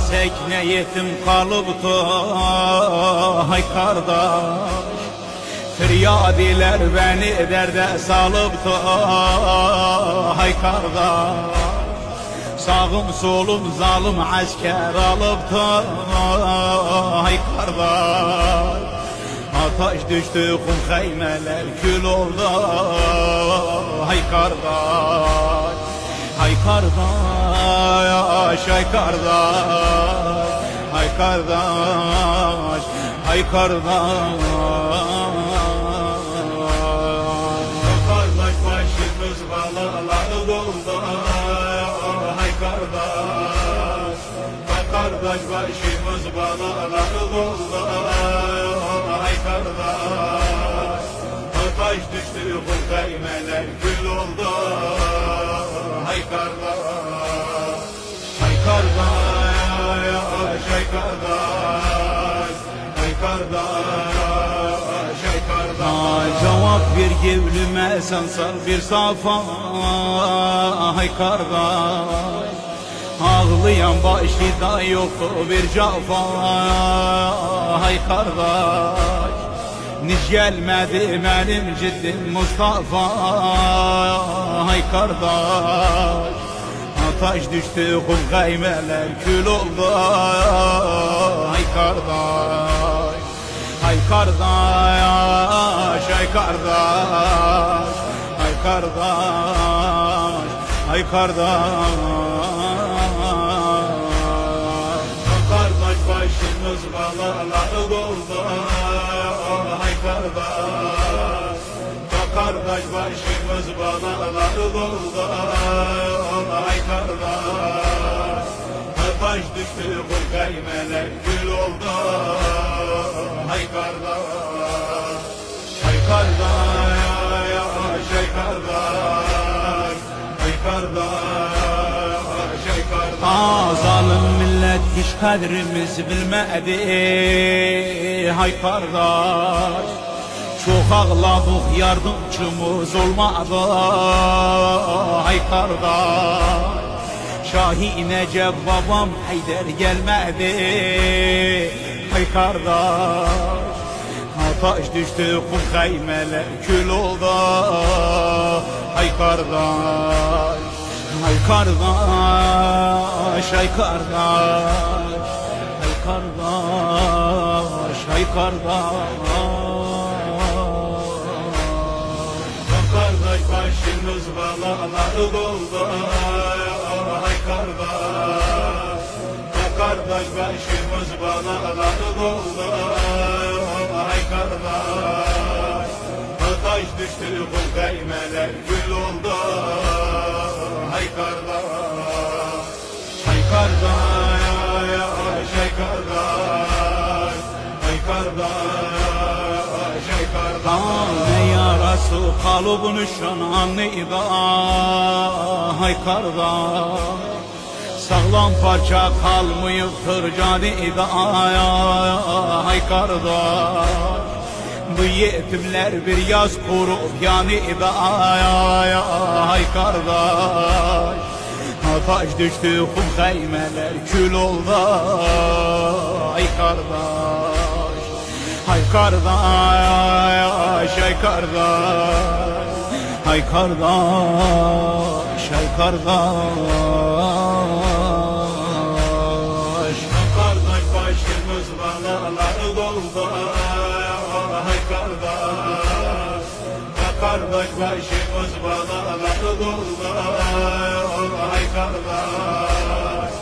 tək nə yetim qalıbdı, hay qardaş. Firyadilər bəni dərdə salıbdı, hay qardaş. Sağım solum zalım əskər alıbdı, hay qardaş. Ataş düştü kum xeymələr kül oldu, hay qardaş. Hay kardeş, hay kardeş, hay kardeş, hay kardeş. Kardeş başımız balaları doldu, hay kardeş. Kardeş başımız balaları doldu, hay kardeş. Taş düştü bu kaymeler gül oldu, hay kardeş. Hay kardeş, hay kardeş, hay kardeş, hay kardeş. Cevap ver gevlime sen sar bir safa, hay kardeş. Ağlayan başıda yoktu bir cafa, hay kardeş. Niç gelmedi benim ciddim Mustafa, hay kardeş. Ataş düştü kum kaymeler kül oldu, hay kardeş. Hay kardeş, hay kardeş, hay kardeş, hay kardeş. Kardeş başımız balaları doldu, hay kardeş. Kardeş başımız balaları doldu, hay kardeş. Taş düştü bu kaymeler gül oldu, hay kardeş. Hay kardeş, hay kardeş, hay kardeş, hay kardeş. Zalim millet hiç kadrimiz bilmedi, hay kardeş. Çok ağladık yardımcımız olmadı, hay kardeş. Şahin Necep babam Haydar gelmedi, hay kardeş. Ataş düştü kum kaymeler kül oldu, hay kardeş. Hay kardeş, hay kardeş, hay kardeş, hay kardeş. Kardeş başımız balaları doldu, hay kardeş. Kardeş başımız balaları doldu, hay kardeş. Taş düştü bu kaymeler gül oldu, hay kardeş. Hay kardeş, hay kardeş, hay kardeş, hay kardeş. Ne yarası kalıbın şananıydı, hay kardeş. Sağlam parça kalmayıptır canıydı, hay kardeş. Bu yetimler bir yaz kurup yanıydı, hay kardeş. Ataş düştü kum kaymeler kül oldu, hay kardeş. Hay kardeş, hay kardeş, hay kardeş, hay kardeş. Kardeş başımız balaları doldu, hay kardeş. Kardeş başımız balaları doldu, hay kardeş.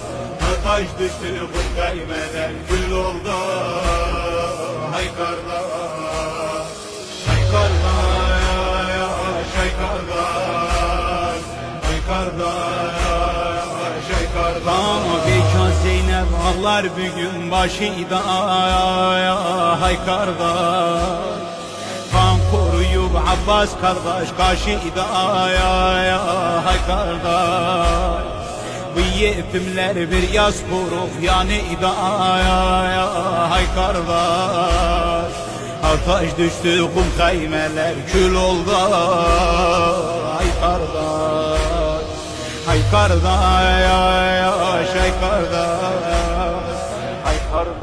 Taş düştü bu kaymeler gül oldu, hay kardeş. Hay kardeş, hay kardeş, hay kardeş, hay kardeş. Bekan Zeynep ağlar bir gün başıydı, hay kardeş. Kan koruyup Abbas kardeş karşıydı, hay kardeş. Bu yetimler bir yaz kurup yanıydı, hay kardeş. Ataş düştü kum kaymeler kül oldu, hay kardeş. Hay kardeş, hay kardeş, kardeş.